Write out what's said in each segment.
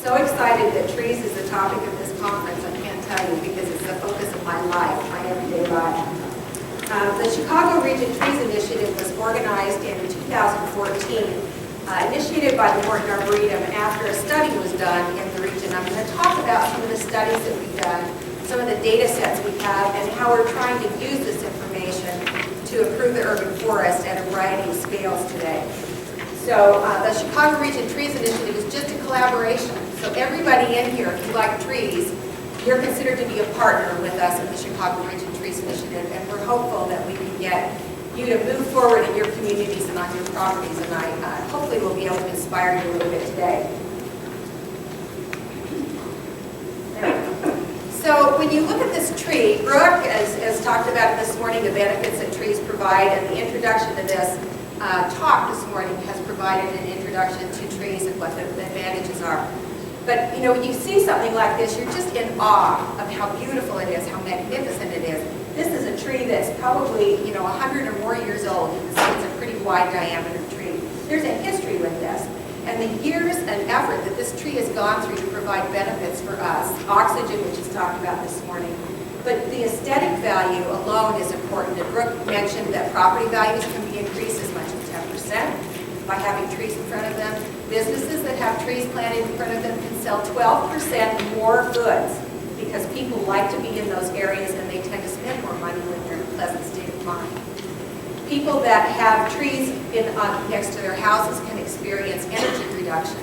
So excited that trees is the topic of this conference, I can't tell you, because it's the focus of my life, my everyday life. The Chicago Region Trees Initiative was organized in 2014, initiated by the Morton Arboretum after a study was done in the region. I'm going to talk about some of the studies that we've done, some of the data sets we have, and how we're trying to use this information to improve the urban forest at a variety of scales today. So the Chicago Region Trees Initiative is just a collaboration. So everybody in here, if you like trees, you're considered to be a partner with us in the Chicago Region Trees Initiative, and we're hopeful that we can get you to move forward in your communities and on your properties, and I hopefully will be able to inspire you a little bit today. So when you look at this tree, Brooke has talked about this morning the benefits that trees provide, and the introduction to this talk this morning has provided an introduction to trees and what the advantages are. But you know, when you see something like this, you're just in awe of how beautiful it is, how magnificent it is. This is a tree that's probably 100 or more years old. You can see it's a pretty wide diameter tree. There's a history with this, and the years and effort that this tree has gone through to provide benefits for us, oxygen, which is talked about this morning. But the aesthetic value alone is important. And Brooke mentioned that property values can be increased as much as 10% by having trees in front of them. Businesses that have trees planted in front of them can sell 12% more goods because people like to be in those areas and they tend to spend more money when they're in a pleasant state of mind. People that have trees next to their houses can experience energy reduction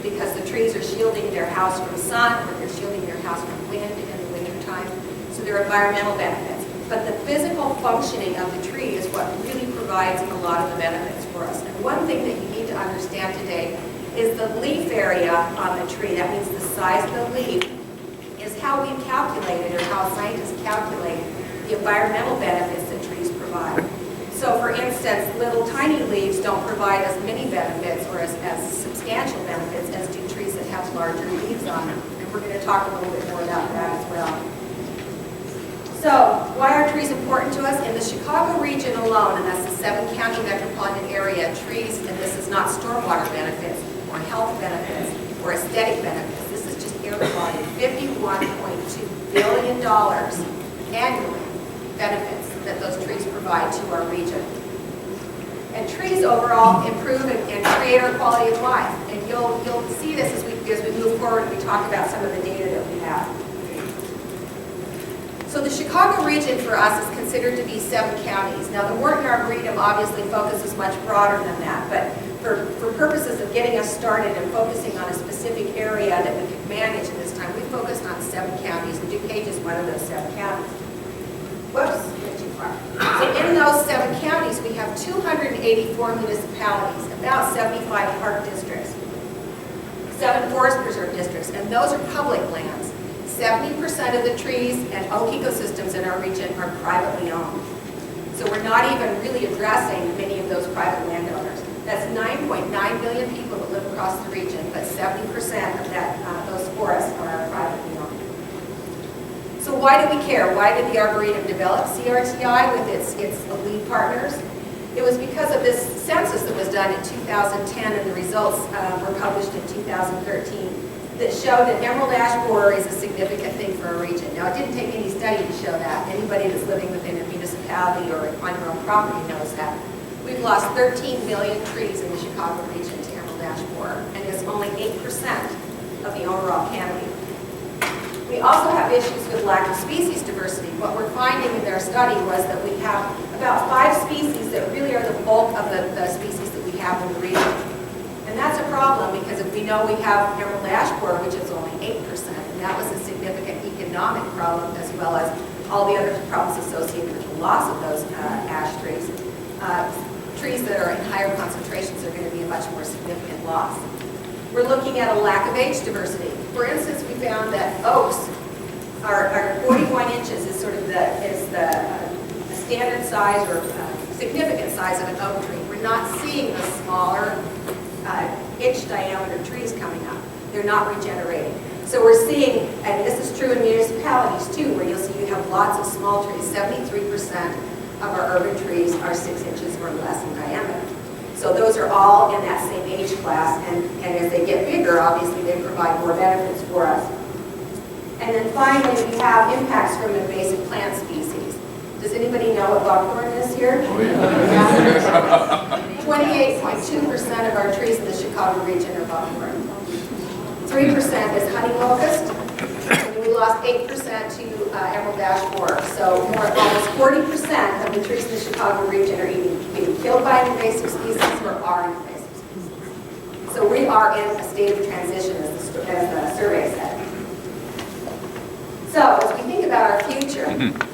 because the trees are shielding their house from sun, or they're shielding their house from wind in the wintertime. So there are environmental benefits. But the physical functioning of the tree is what really provides a lot of the benefits for us. And one thing that you need to understand today is the leaf area on the tree, that means the size of the leaf, is how we calculated, or how scientists calculate the environmental benefits that trees provide. So for instance, little tiny leaves don't provide as many benefits or as substantial benefits as do trees that have larger leaves on them. And we're going to talk a little bit more about that as well. So, why are trees important to us? In the Chicago region alone, and that's the 7-county metropolitan area, trees, and this is not stormwater benefits, or health benefits, or aesthetic benefits. This is just air quality. $51.2 billion annually benefits that those trees provide to our region. And trees overall improve and create our quality of life. And you'll see this as we move forward and we talk about some of the data that we have. So the Chicago region for us is considered to be 7 counties. Now the Morton Arboretum obviously focuses much broader than that, but for purposes of getting us started and focusing on a specific area that we could manage at this time, we focused on 7 counties, and DuPage is one of those 7 counties. Whoops, went too far. So in those 7 counties, we have 284 municipalities, about 75 park districts, 7 forest preserve districts, and those are public lands. 70% of the trees and oak ecosystems in our region are privately owned. So we're not even really addressing many of those private landowners. That's 9.9 million people that live across the region, but 70% of those forests are privately owned. So why do we care? Why did the Arboretum develop CRTI with its lead partners? It was because of this census that was done in 2010, and the results were published in 2013. That showed that emerald ash borer is a significant thing for a region. Now, it didn't take any study to show that. Anybody that's living within a municipality or on your own property knows that. We've lost 13 million trees in the Chicago region to emerald ash borer, and it's only 8% of the overall canopy. We also have issues with lack of species diversity. What we're finding in their study was that we have about 5 species that really are the bulk of the species that we have in the region. And that's a problem because if we know we have emerald ash borer, which is only 8%, and that was a significant economic problem as well as all the other problems associated with the loss of those ash trees. Trees that are in higher concentrations are going to be a much more significant loss. We're looking at a lack of age diversity. For instance, we found that oaks are 41 inches is sort of the standard size or significant size of an oak tree. We're not seeing the smaller inch diameter trees coming up. They're not regenerating. So we're seeing, and this is true in municipalities too, where you'll see you have lots of small trees. 73% of our urban trees are 6 inches or less in diameter. So those are all in that same age class, and as they get bigger, obviously they provide more benefits for us. And then finally, we have impacts from invasive plant species. Does anybody know what buckthorn is here? Oh, yeah. 28.2% of our trees in the Chicago region are buckthorn. 3% is honey locust, and we lost 8% to emerald ash borer. So almost 40% of the trees in the Chicago region are either being killed by an invasive species or are invasive species. So we are in a state of transition, as the survey said. So as we think about our future,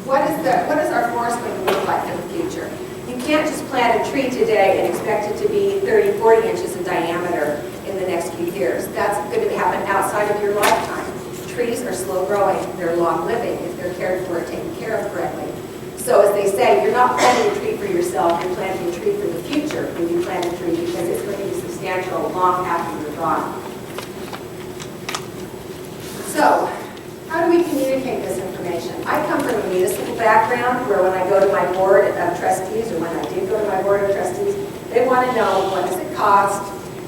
what is our forest going to look like in the future? You can't just plant a tree today and expect it to be 30, 40 inches in diameter in the next few years. That's going to happen outside of your lifetime. Trees are slow growing, they're long living if they're cared for and taken care of correctly. So as they say, you're not planting a tree for yourself, you're planting a tree for the future when you plant a tree, because it's going to be substantial long after you're gone. So, how do we communicate this information? I come from a municipal background where when I go to my board of trustees, or when I did go to my board of trustees, they want to know what does it cost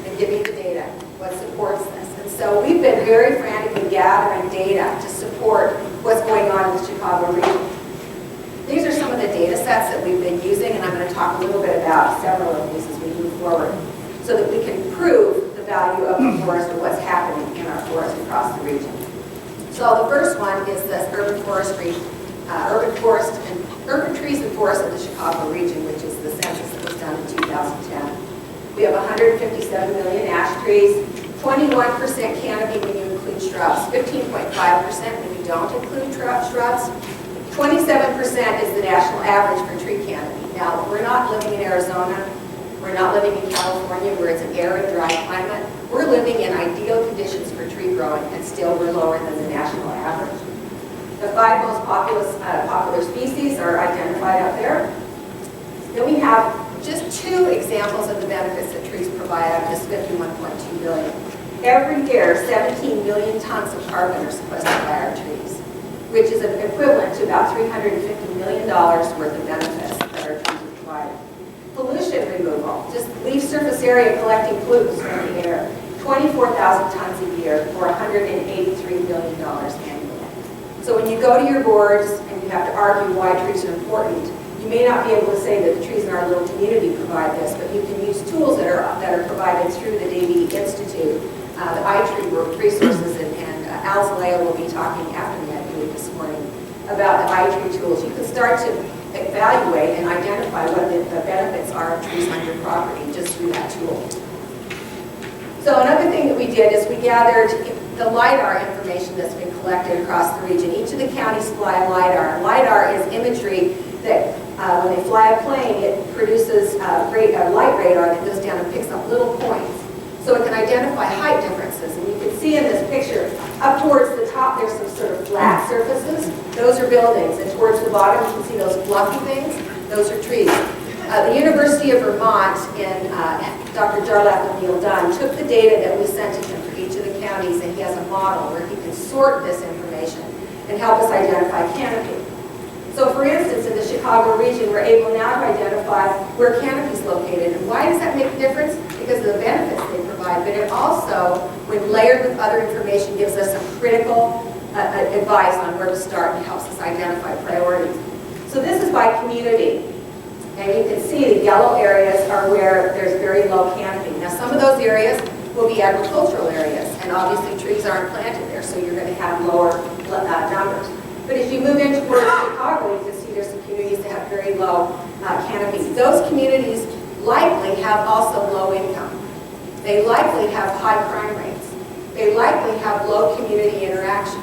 and give me the data, what supports this. And so we've been very frantically gathering data to support what's going on in the Chicago region. These are some of the data sets that we've been using, and I'm going to talk a little bit about several of these as we move forward, so that we can prove the value of the forest or what's happening in our forest across the region. So the first one is this urban forestry, urban trees and forests of the Chicago region, which is the census that was done in 2010. We have 157 million ash trees, 21% canopy when you include shrubs, 15.5% when you don't include shrubs, 27% is the national average for tree canopy. Now, we're not living in Arizona, we're not living in California where it's an arid, dry climate. We're living in ideal conditions for tree growing, and still we're lower than the national average. The 5 most popular species are identified up there. Then we have just 2 examples of the benefits that trees provide out of this 51.2 billion. Every year, 17 million tons of carbon are sequestered by our trees, which is equivalent to about $350 million worth of benefits that our trees provide. Pollution removal, just leaf surface area collecting pollutants from the air, 24,000 tons a year, or $183 million annually. So when you go to your boards and you have to argue why trees are important, you may not be able to say that the trees in our little community provide this, but you can use tools that are provided through the Davey Institute, the iTree resources, and Al Zaleo will be talking after me, I believe, this morning, about the iTree tools. You can start to evaluate and identify what the benefits are of trees on your property just through that tool. So another thing that we did is we gathered the LIDAR information that's been collected across the region. Each of the counties fly a LIDAR. LIDAR is imagery that when they fly a plane, it produces a light radar that goes down and picks up little points. So it can identify height differences. And you can see in this picture, up towards the top, there's some sort of flat surfaces. Those are buildings. And towards the bottom, you can see those fluffy things. Those are trees. The University of Vermont and Dr. Jarlath O'Neill Dunn took the data that we sent to him for each of the counties, and he has a model where he can sort this information and help us identify canopy. So for instance, in the Chicago region, we're able now to identify where canopy is located. And why does that make a difference? Because of the benefits they provide, but it also, when layered with other information, gives us some critical advice on where to start and helps us identify priorities. So this is by community. And you can see the yellow areas are where there's very low canopy. Now some of those areas will be agricultural areas, and obviously trees aren't planted there, so you're going to have lower numbers. But as you move into Chicago, you can see there's some communities that have very low canopies. Those communities likely have also low income. They likely have high crime rates. They likely have low community interaction.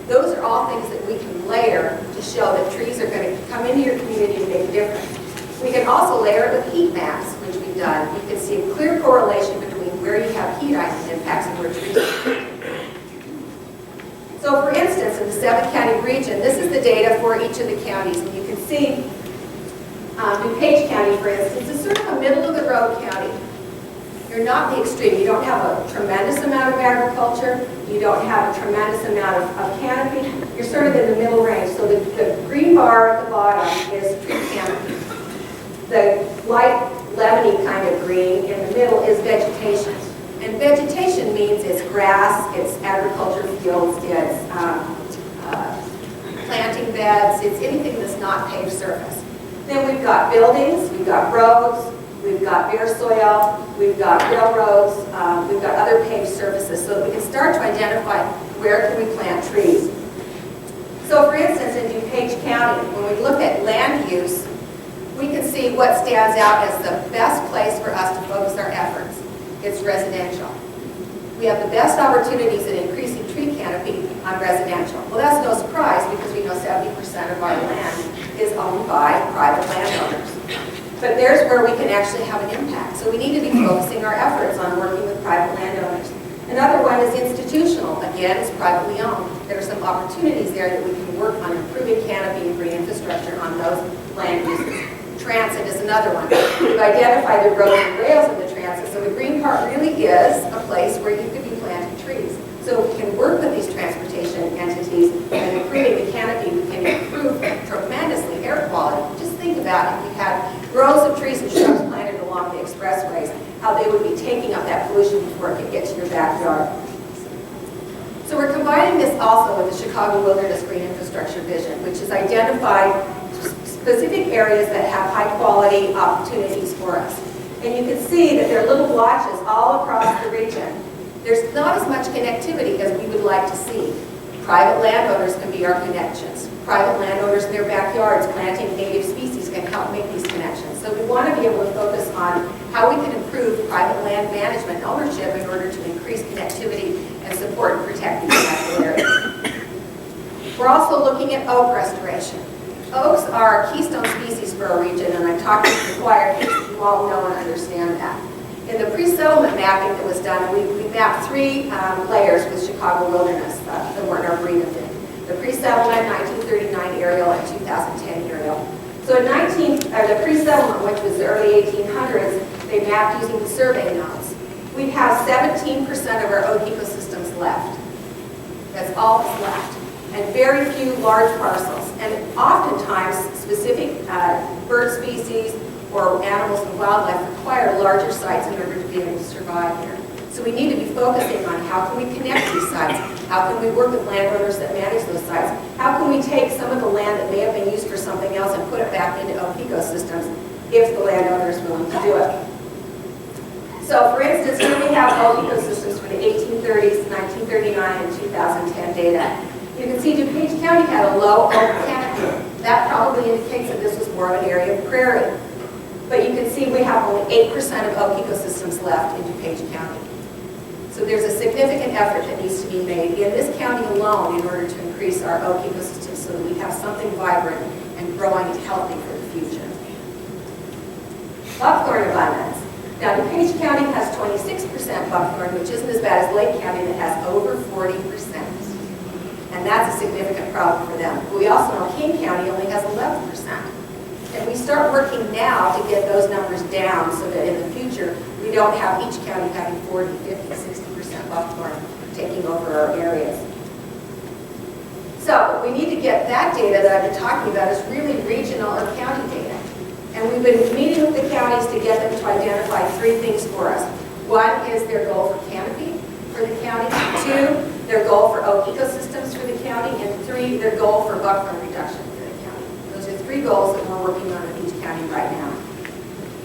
Those are all things that we can layer to show that trees are going to come into your community and make a difference. We can also layer it with heat maps, which we've done. You can see a clear correlation between where you have heat island impacts and where trees are. So for instance, in the 7-county region, this is the data for each of the counties. And you can see DuPage County, for instance, is sort of a middle-of-the-road county. You're not the extreme. You don't have a tremendous amount of agriculture. You don't have a tremendous amount of canopy. You're sort of in the middle range. So the green bar at the bottom is tree canopy. The light lemony kind of green. In the middle is vegetation. And vegetation means it's grass, it's agriculture fields, it's planting beds, it's anything that's not paved surface. Then we've got buildings, we've got roads, we've got bare soil, we've got railroads, we've got other paved surfaces, so that we can start to identify where can we plant trees. So for instance, in DuPage County, when we look at land use, we can see what stands out as the best place for us to focus our efforts. It's residential. We have the best opportunities in increasing tree canopy on residential. Well, that's no surprise because we know 70% of our land is owned by private landowners. But there's where we can actually have an impact. So we need to be focusing our efforts on working with private landowners. Another one is institutional. Again, it's privately owned. There are some opportunities there that we can work on improving canopy and green infrastructure on those land uses. Transit is another one. We've identified the roads and rails in the transit, so the green part really is a place where you could be planting trees. So we can work with these transportation entities and improving the canopy, we can improve tremendously air quality. Just think about if we had rows of trees and shrubs planted along the expressways, how they would be taking up that pollution before it could get to your backyard. So we're combining this also with the Chicago Wilderness Green Infrastructure Vision, which has identified specific areas that have high-quality opportunities for us. And you can see that there are little blotches all across the region. There's not as much connectivity as we would like to see. Private landowners can be our connections. Private landowners in their backyards planting native species can help make these connections. So we want to be able to focus on how we can improve private land management and ownership in order to increase connectivity and support and protect these natural areas. We're also looking at oak restoration. Oaks are a keystone species for our region, and I'm talking to the choir because you all know and understand that. In the pre-settlement mapping that was done, we mapped 3 layers with Chicago Wilderness, the Morton Arboretum did. The pre-settlement, 1939 aerial, and 2010 aerial. So in the pre-settlement, which was the early 1800s, they mapped using the survey nodes. We have 17% of our oak ecosystems left. That's all that's left. And very few large parcels. And oftentimes, specific bird species or animals and wildlife require larger sites in order to be able to survive here. So we need to be focusing on how can we connect these sites? How can we work with landowners that manage those sites? How can we take some of the land that may have been used for something else and put it back into oak ecosystems if the landowner is willing to do it? So for instance, here we have oak ecosystems for the 1830s, 1939, and 2010 data. You can see DuPage County had a low oak canopy. That probably indicates that this was more of an area of prairie. But you can see we have only 8% of oak ecosystems left in DuPage County. So there's a significant effort that needs to be made in this county alone in order to increase our oak ecosystem so that we have something vibrant and growing and healthy for the future. Buckthorn abundance. Now DuPage County has 26% buckthorn, which isn't as bad as Lake County that has over 40%. And that's a significant problem for them. But we also know King County only has 11%. And we start working now to get those numbers down so that in the future, we don't have each county having 40, 50, 60% buckthorn taking over our areas. So we need to get that data that I've been talking about is really regional or county data. And we've been meeting with the counties to get them to identify 3 things for us. 1 is their goal for canopy for the county. 2, their goal for oak ecosystems for the county. And 3, their goal for buckthorn reduction for the county. Those are 3 goals that we're working on in each county right now.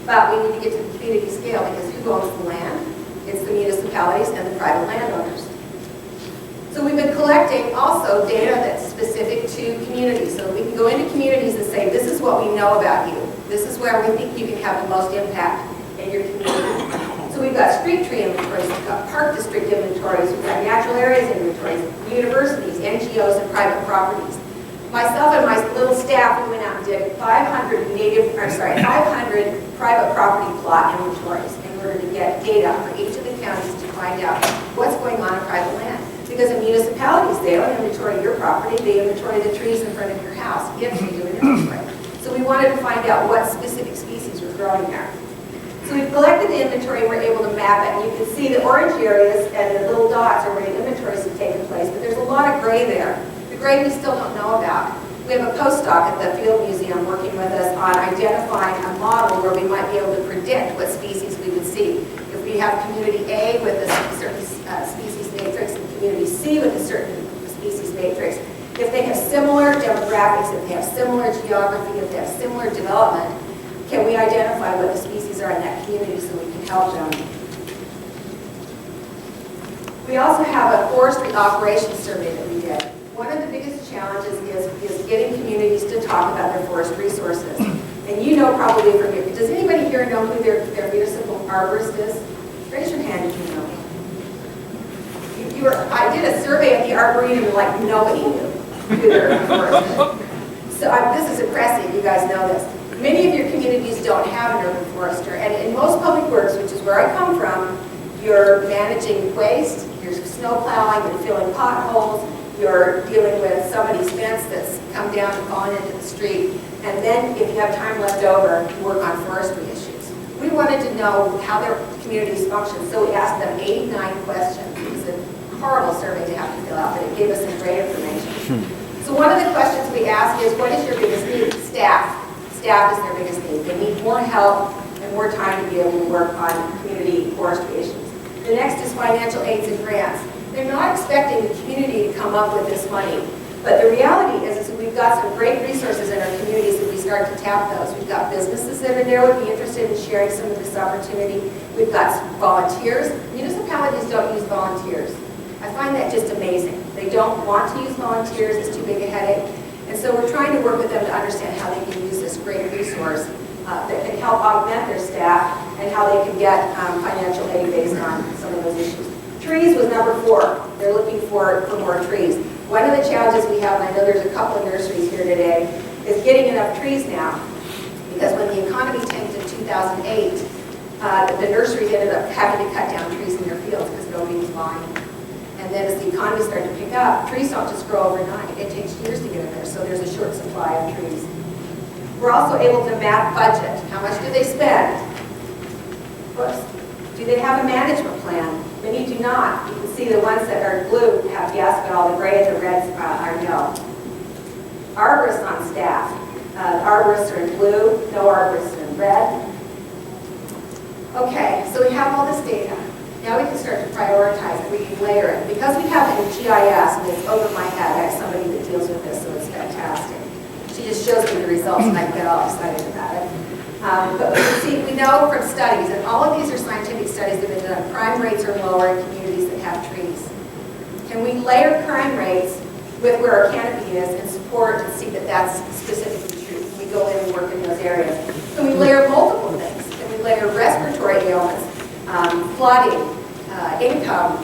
But we need to get to the community scale because who owns the land? It's the municipalities and the private landowners. So we've been collecting also data that's specific to communities. So we can go into communities and say, this is what we know about you. This is where we think you can have the most impact in your community. So we've got street tree inventories, we've got park district inventories, we've got natural areas inventories, universities, NGOs, and private properties. Myself and my little staff, we went out and did 500 private property plot inventories in order to get data for each of the counties to find out what's going on in private land. Because in municipalities, they don't inventory your property, they inventory the trees in front of your house if you do an inventory. So we wanted to find out what specific species were growing there. So we've collected the inventory and we're able to map it. And you can see the orange areas and the little dots are where the inventories have taken place, but there's a lot of gray there. The gray we still don't know about. We have a postdoc at the Field Museum working with us on identifying a model where we might be able to predict what species we would see. If we have community A with a certain species matrix and community C with a certain species matrix, if they have similar demographics, if they have similar geography, if they have similar development, can we identify what the species are in that community so we can help them? We also have a forestry operations survey that we did. One of the biggest challenges is getting communities to talk about their forest resources. And you know probably from your, does anybody here know who their municipal arborist is? Raise your hand if you know. I did a survey at the Arboretum and like nobody knew who their forester is. So this is impressive, you guys know this. Many of your communities don't have an urban forester, and in most public works, which is where I come from, you're managing waste, you're snow plowing and filling potholes, you're dealing with somebody's fence that's come down and fallen into the street, and then if you have time left over, you work on forestry issues. We wanted to know how their communities function, so we asked them 89 questions. It was a horrible survey to have to fill out, but it gave us some great information. So one of the questions we ask is, what is your biggest need? Staff. Staff is their biggest need. They need more help and more time to be able to work on community forestry issues. The next is financial aids and grants. They're not expecting the community to come up with this money, but the reality is that we've got some great resources in our communities if we start to tap those. We've got businesses that are there would be interested in sharing some of this opportunity. We've got volunteers. Municipalities don't use volunteers. I find that just amazing. They don't want to use volunteers. It's too big a headache. And so we're trying to work with them to understand how they can use this great resource that can help augment their staff and how they can get financial aid based on some of those issues. Trees was number 4. They're looking for more trees. One of the challenges we have, and I know there's a couple of nurseries here today, is getting enough trees now. Because when the economy tanked in 2008, the nurseries ended up having to cut down trees in their fields because nobody was buying them. And then as the economy started to pick up, trees don't just grow overnight. It takes years to get in there, so there's a short supply of trees. We're also able to map budget. How much do they spend? Oops. Do they have a management plan? Many do not. You can see the ones that are blue have yes, but all the gray and the reds are no. Arborists on staff. Arborists are in blue, no arborists are in red. Okay, so we have all this data. Now we can start to prioritize it. We can layer it. Because we have it in GIS, and it's over my head, I have somebody that deals with this, so it's fantastic. She just shows me the results, and I get all excited about it. But we can see, we know from studies, and all of these are scientific studies that have been done, crime rates are lower in communities that have trees. Can we layer crime rates with where our canopy is and support and see that that's specifically true? We go in and work in those areas. Can we layer multiple things? Can we layer respiratory ailments, flooding, income,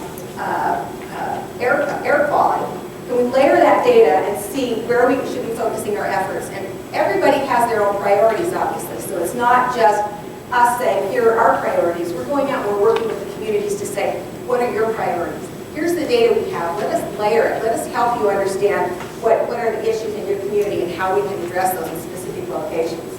air quality? Can we layer that data and see where we should be focusing our efforts? And everybody has their own priorities, obviously, so it's not just us saying, here are our priorities. We're going out and we're working with the communities to say, what are your priorities? Here's the data we have. Let us layer it. Let us help you understand what are the issues in your community and how we can address those in specific locations.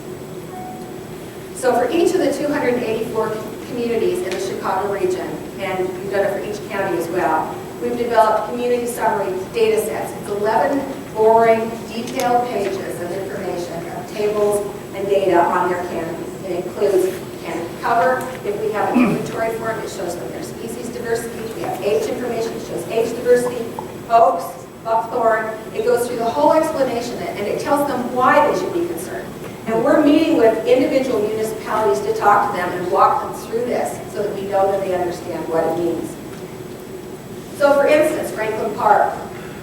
So for each of the 284 communities in the Chicago region, and we've done it for each county as well, we've developed community summary data sets. It's 11 boring, detailed pages of information, of tables and data on their canopies. It includes canopy cover. If we have an inventory form, it shows them their species diversity. We have age information, it shows age diversity, oaks, buckthorn. It goes through the whole explanation, and it tells them why they should be concerned. And we're meeting with individual municipalities to talk to them and walk them through this so that we know that they understand what it means. So for instance, Franklin Park,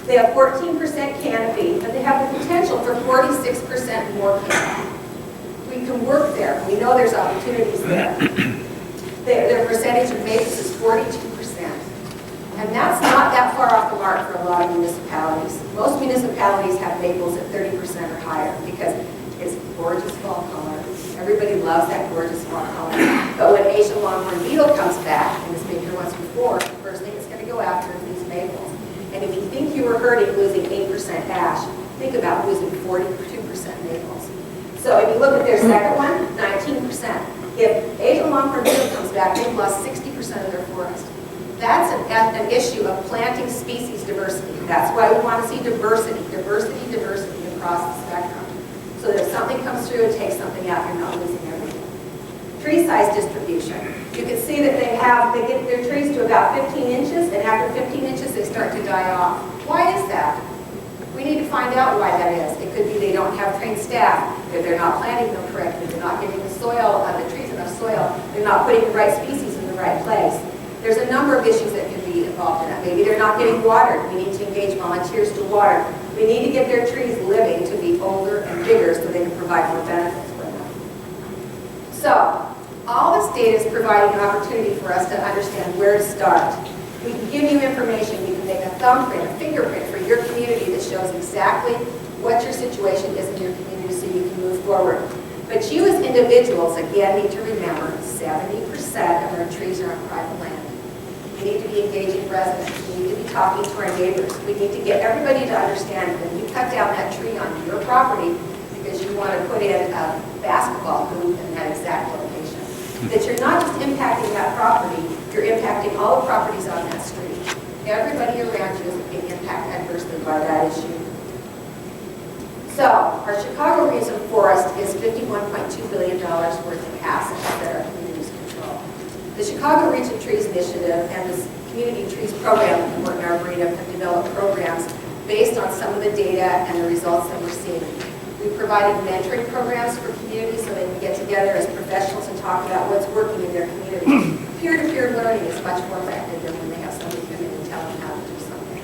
they have 14% canopy, but they have the potential for 46% more canopy. We can work there. We know there's opportunities there. Their percentage of maples is 42%. And that's not that far off the mark for a lot of municipalities. Most municipalities have maples at 30% or higher because it's gorgeous fall color. Everybody loves that gorgeous fall color. But when Asian longhorn beetle comes back, and it's been here once before, the first thing it's going to go after is these maples. And if you think you were hurting losing 8% ash, think about losing 42% maples. So if you look at their second one, 19%. If Asian longhorn beetle comes back, they've lost 60% of their forest. That's an issue of planting species diversity. That's why we want to see diversity, diversity, diversity. The across the spectrum. So that if something comes through and takes something out, you're not losing everything. Tree size distribution. You can see that they get their trees to about 15 inches, and after 15 inches, they start to die off. Why is that? We need to find out why that is. It could be they don't have trained staff, if they're not planting them correctly, they're not giving the soil, the trees enough soil, they're not putting the right species in the right place. There's a number of issues that can be involved in that. Maybe they're not getting watered. We need to engage volunteers to water. We need to get their trees living to be older and bigger so they can provide more benefits for them. So, all this data is providing an opportunity for us to understand where to start. We can give you information. You can make a thumbprint, a fingerprint for your community that shows exactly what your situation is in your community so you can move forward. But you as individuals, again, need to remember 70% of our trees are on private land. We need to be engaging residents. We need to be talking to our neighbors. We need to get everybody to understand that when you cut down that tree on your property because you want to put in a basketball hoop in that exact location, that you're not just impacting that property, you're impacting all the properties on that street. Everybody around you is being impacted adversely by that issue. So, our Chicago Region Forest is $51.2 billion worth of assets that our communities control. The Chicago Region Trees Initiative and the Community Trees Program at the Morton Arboretum have developed programs based on some of the data and the results that we're seeing. We provided mentoring programs for communities so they can get together as professionals and talk about what's working in their community. Peer-to-peer learning is much more effective than when they have somebody come in and tell them how to do something.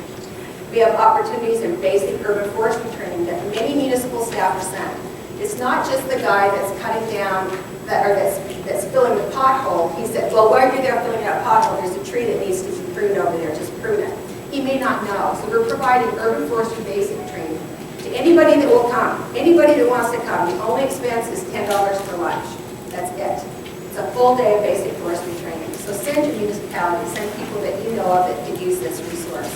We have opportunities in basic urban forestry training that many municipal staff are sent. It's not just the guy that's cutting down, that's filling the pothole. He said, well, while you're there filling that pothole, there's a tree that needs to be pruned over there, just prune it. He may not know. So we're providing urban forestry basic training to anybody that will come, anybody that wants to come. The only expense is $10 for lunch. That's it. It's a full day of basic forestry training. So send your municipality, send people that you know of that could use this resource.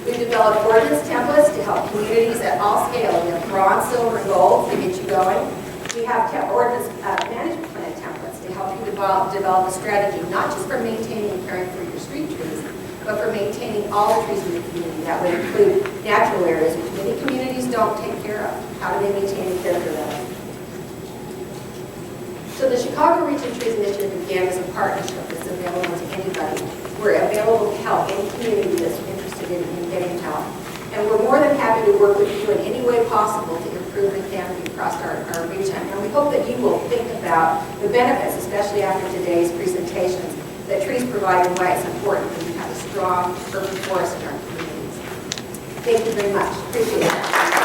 We've developed ordinance templates to help communities at all scales. We have bronze, silver, and gold to get you going. We have ordinance management plan templates to help you develop a strategy, not just for maintaining and caring for your street trees, but for maintaining all the trees in the community. That would include natural areas, which many communities don't take care of. How do they maintain and care for them? So the Chicago Region Trees Initiative began as a partnership that's available to anybody. We're available to help any community that's interested in getting help. And we're more than happy to work with you in any way possible to improve the canopy across our region. And we hope that you will think about the benefits, especially after today's presentations, that trees provide and why it's important that we have a strong urban forest in our communities. Thank you very much. Appreciate it.